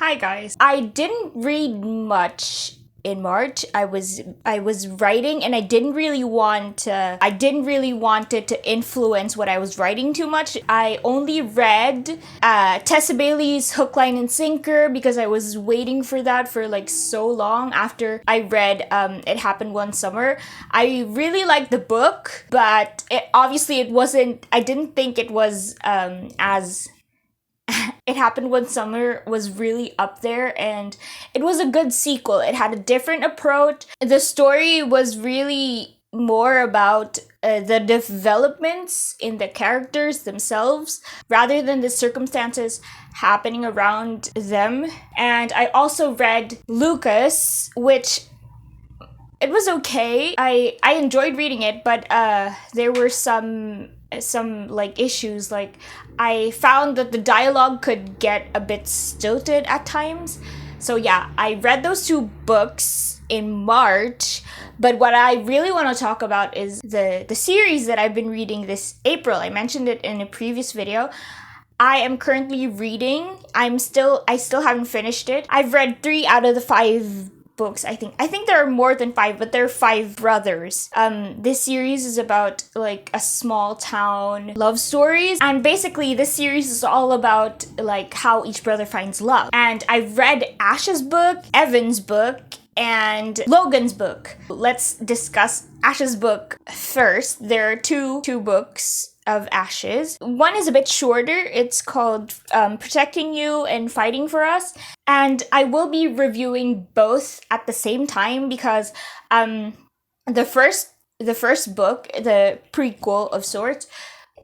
Hi guys. I didn't read much in March. I was writing and I didn't really want it to influence what I was writing too much. I only read Tessa Bailey's Hook, Line and Sinker because I was waiting for that for like so long after I read It Happened One Summer. I really liked the book, but it wasn't I didn't think it was as It Happened One Summer was really up there, and it was a good sequel. It had a different approach. The story was really more about the developments in the characters themselves rather than the circumstances happening around them. And I also read Lucas, which it was okay. I enjoyed reading it, but there were some like issues. Like I found that the dialogue could get a bit stilted at times. So yeah, I read those two books in March, but what I really want to talk about is the series that I've been reading this April. I mentioned it in a previous video. I am currently reading. I still haven't finished it. I've read 3 out of the 5 books. I think there are more than 5, but there are 5 brothers. This series is about like a small town love stories, and basically this series is all about like how each brother finds love. And I've read Ash's book, Evan's book, and Logan's book. Let's discuss Ash's book first. There are two books of Ash's. One is a bit shorter. It's called Protecting You and Fighting for Us. And I will be reviewing both at the same time because the first book, the prequel of sorts,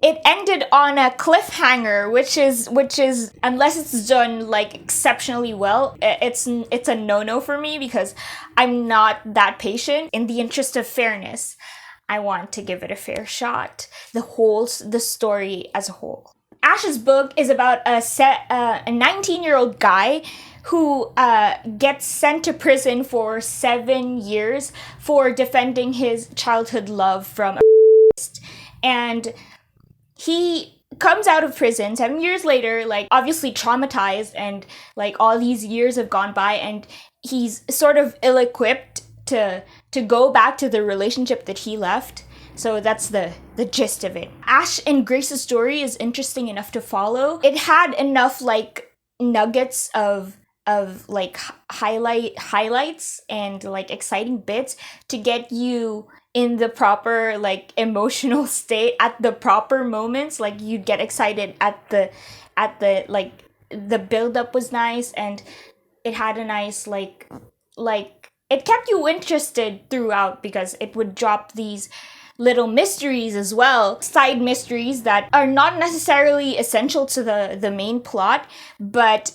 it ended on a cliffhanger, which is unless it's done like exceptionally well, it's a no-no for me because I'm not that patient. In the interest of fairness, I want to give it a fair shot. The story as a whole. Ash's book is about a 19-year-old guy who gets sent to prison for 7 years for defending his childhood love from a and he comes out of prison 7 years later, like obviously traumatized, and like all these years have gone by, and he's sort of ill-equipped to go back to the relationship that he left. So that's the gist of it. Ash and Grace's story is interesting enough to follow. It had enough like nuggets of like highlights and like exciting bits to get you in the proper like emotional state at the proper moments. Like you'd get excited at the like the build up was nice, and it had a nice like it kept you interested throughout because it would drop these little mysteries as well, side mysteries that are not necessarily essential to the main plot, but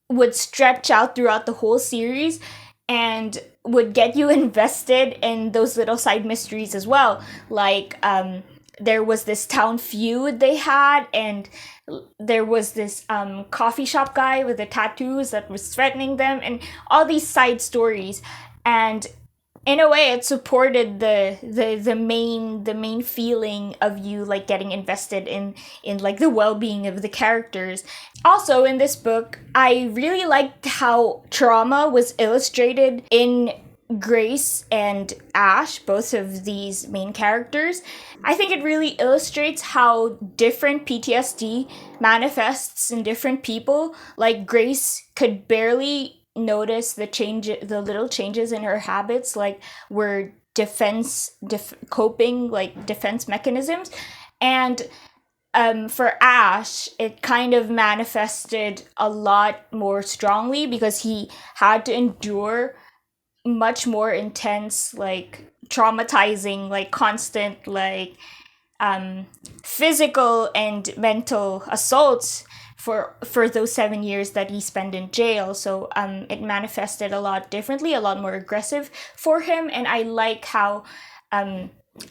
would stretch out throughout the whole series and would get you invested in those little side mysteries as well. Like there was this town feud they had, and there was this coffee shop guy with the tattoos that was threatening them, and all these side stories. And in a way, it supported the main feeling of you like getting invested in like the well-being of the characters. Also, in this book, I really liked how trauma was illustrated in Grace and Ash, both of these main characters. I think it really illustrates how different PTSD manifests in different people. Like Grace could barely notice the little changes in her habits, like were coping like defense mechanisms. And for Ash, it kind of manifested a lot more strongly because he had to endure much more intense, like traumatizing, like constant, like physical and mental assaults for those 7 years that he spent in jail. So it manifested a lot differently, a lot more aggressive for him. And I like how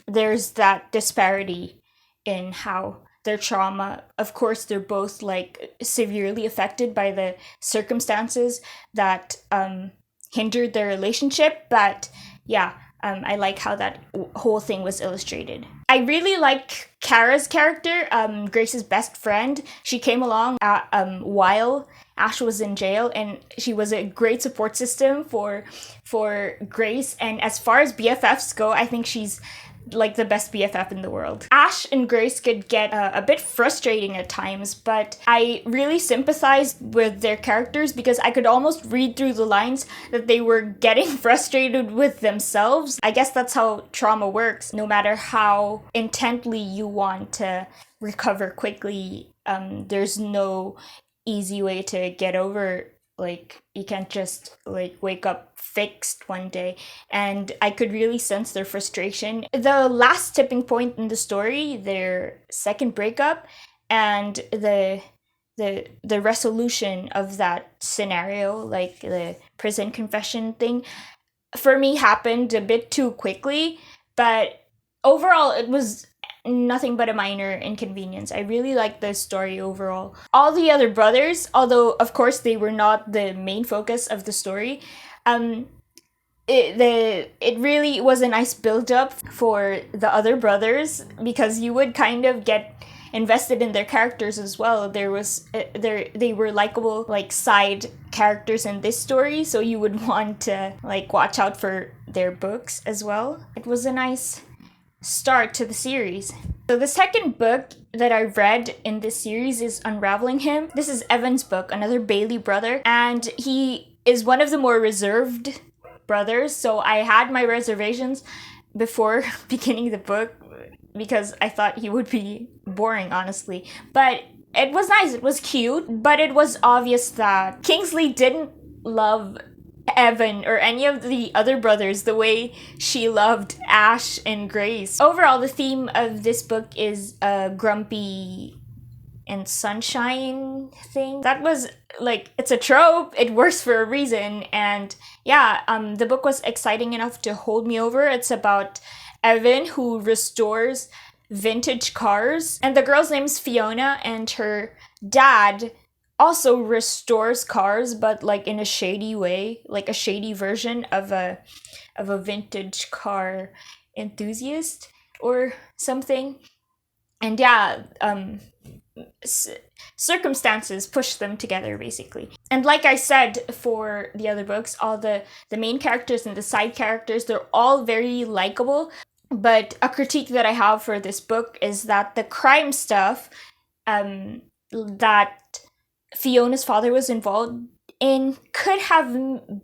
there's that disparity in how their trauma, of course, they're both like severely affected by the circumstances that hindered their relationship. But yeah, I like how that whole thing was illustrated. I really like Kara's character, Grace's best friend. She came along while Ash was in jail, and she was a great support system for Grace. And as far as BFFs go, I think she's like the best BFF in the world. Ash and Grace could get a bit frustrating at times, but I really sympathized with their characters because I could almost read through the lines that they were getting frustrated with themselves. I guess that's how trauma works. No matter how intently you want to recover quickly, there's no easy way to get over. Like, you can't just like wake up fixed one day, and I could really sense their frustration. The last tipping point in the story, their second breakup, and the resolution of that scenario, like the prison confession thing, for me happened a bit too quickly, but overall it was nothing but a minor inconvenience. I really liked the story overall. All the other brothers, although of course they were not the main focus of the story, it really was a nice build up for the other brothers, because you would kind of get invested in their characters as well. They were likable like side characters in this story, so you would want to like watch out for their books as well. It was a nice start to the series. So the second book that I read in this series is Unraveling Him. This is Evan's book, another Bailey brother, and he is one of the more reserved brothers, so I had my reservations before beginning the book because I thought he would be boring, honestly. But it was nice, it was cute, but it was obvious that Kingsley didn't love Evan or any of the other brothers the way she loved Ash and Grace. Overall, the theme of this book is a grumpy and sunshine thing. That was like, it's a trope, it works for a reason, and yeah, the book was exciting enough to hold me over. It's about Evan who restores vintage cars, and the girl's name's Fiona, and her dad also restores cars, but like in a shady way, like a shady version of a vintage car enthusiast or something. And yeah, circumstances push them together basically. And like I said for the other books, all the main characters and the side characters, they're all very likable. But a critique that I have for this book is that the crime stuff that Fiona's father was involved in could have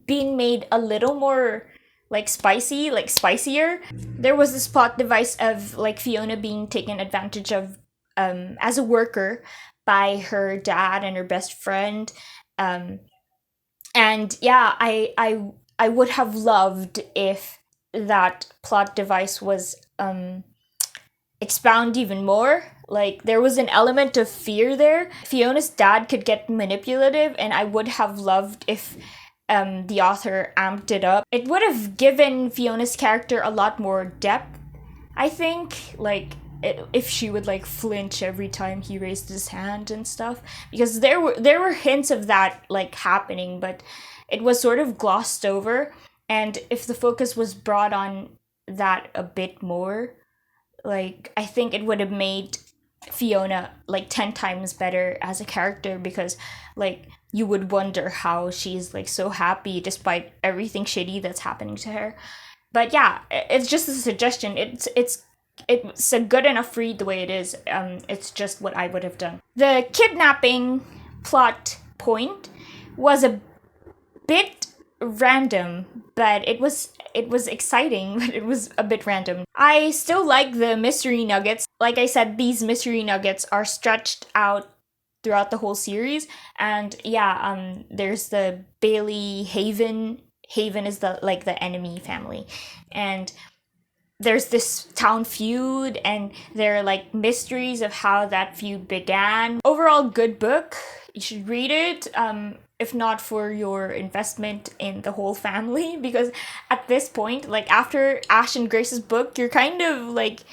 been made a little more like spicier. There was this plot device of like Fiona being taken advantage of as a worker by her dad and her best friend. And yeah, I would have loved if that plot device was expound even more. Like, there was an element of fear there. Fiona's dad could get manipulative, and I would have loved if the author amped it up. It would have given Fiona's character a lot more depth, I think. Like, if she would like flinch every time he raised his hand and stuff, because there were hints of that like happening, but it was sort of glossed over. And if the focus was brought on that a bit more, like, I think it would have made Fiona like 10 times better as a character, because like you would wonder how she's like so happy despite everything shitty that's happening to her. But yeah, it's just a suggestion. It's a good enough read the way it is. It's just what I would have done. The kidnapping plot point was a bit random, but it was exciting, but it was a bit random. I still like the mystery nuggets. Like I said, these mystery nuggets are stretched out throughout the whole series. And yeah, there's the Bailey Haven. Haven is the enemy family. And there's this town feud, and there are like mysteries of how that feud began. Overall, good book. You should read it. If not for your investment in the whole family, because at this point, like after Ash and Grace's book, you're kind of like,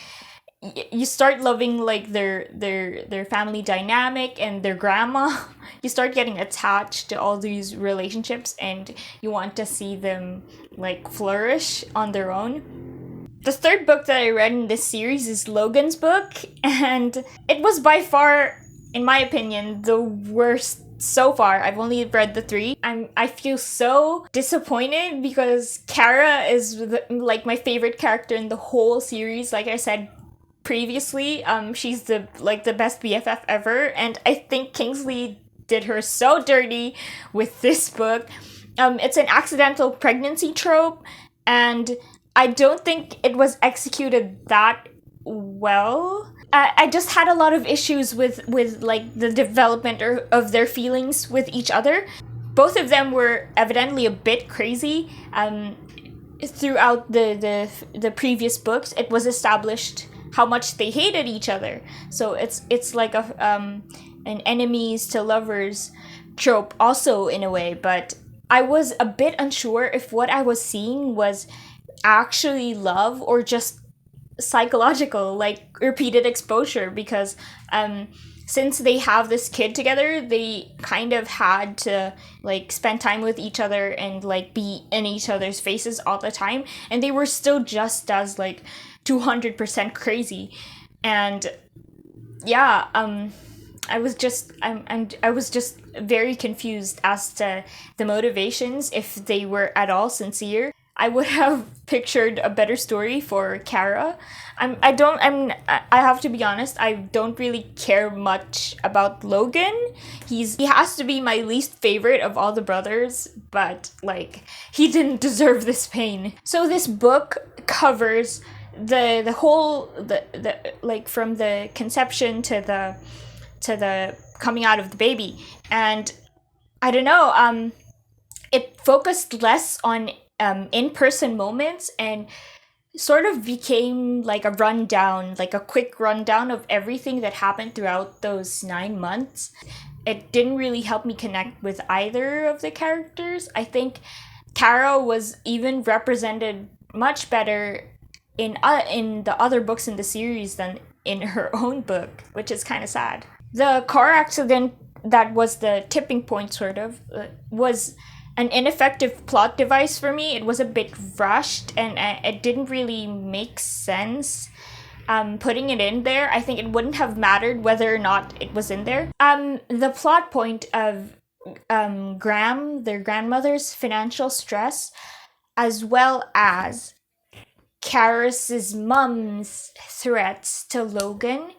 you start loving like their family dynamic and their grandma. You start getting attached to all these relationships, and you want to see them like flourish on their own. The third book that I read in this series is Logan's book, and it was by far, in my opinion, the worst so far. I've only read the 3. I feel so disappointed because Kara is like my favorite character in the whole series. Like I said previously, she's the best BFF ever, and I think Kingsley did her so dirty with this book. It's an accidental pregnancy trope, and I don't think it was executed that well. I just had a lot of issues with like the development of their feelings with each other. Both of them were evidently a bit crazy. Throughout the previous books, it was established how much they hated each other. So it's like an enemies to lovers trope also in a way. But I was a bit unsure if what I was seeing was actually love or just psychological, like repeated exposure, because since they have this kid together, they kind of had to like spend time with each other and like be in each other's faces all the time, and they were still just as like 200% crazy. And yeah, I was just very confused as to the motivations, if they were at all sincere. I would have pictured a better story for Kara. I have to be honest, I don't really care much about Logan. He has to be my least favorite of all the brothers, but like he didn't deserve this pain. So this book covers the whole like from the conception to the coming out of the baby. And I don't know, it focused less on in-person moments and sort of became like a rundown, like a quick rundown of everything that happened throughout those 9 months. It didn't really help me connect with either of the characters. I think Kara was even represented much better in the other books in the series than in her own book, which is kind of sad. The car accident that was the tipping point, sort of, was an ineffective plot device for me. It was a bit rushed, and it didn't really make sense putting it in there. I think it wouldn't have mattered whether or not it was in there. The plot point of Graham, their grandmother's financial stress, as well as Karis's mom's threats to Logan,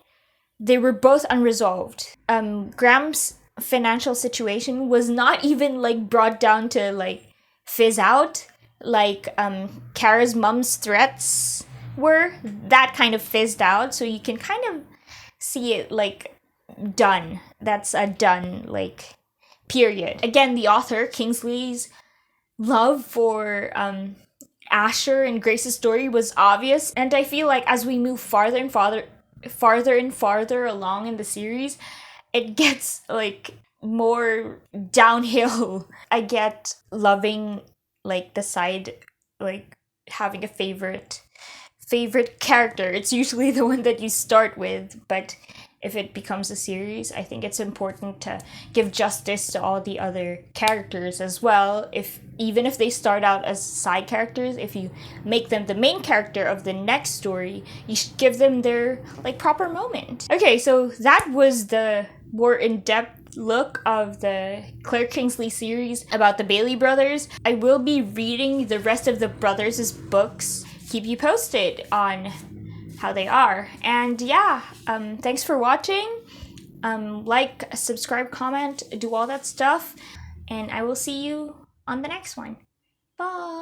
they were both unresolved. Graham's financial situation was not even like brought down to like fizz out like Kara's mom's threats were. That kind of fizzed out, so you can kind of see it like done. That's a done like period. Again, the author Kingsley's love for Asher and Grace's story was obvious, and I feel like as we move farther and farther along in the series, it gets like more downhill. I get loving like the side, like having a favorite character. It's usually the one that you start with, but if it becomes a series, I think it's important to give justice to all the other characters as well. Even if they start out as side characters, if you make them the main character of the next story, you should give them their like proper moment. Okay, so that was the more in-depth look of the Claire Kingsley series about the Bailey brothers. I will be reading the rest of the brothers' books. Keep you posted on how they are. And yeah, thanks for watching. Like, subscribe, comment, do all that stuff. And I will see you on the next one. Bye!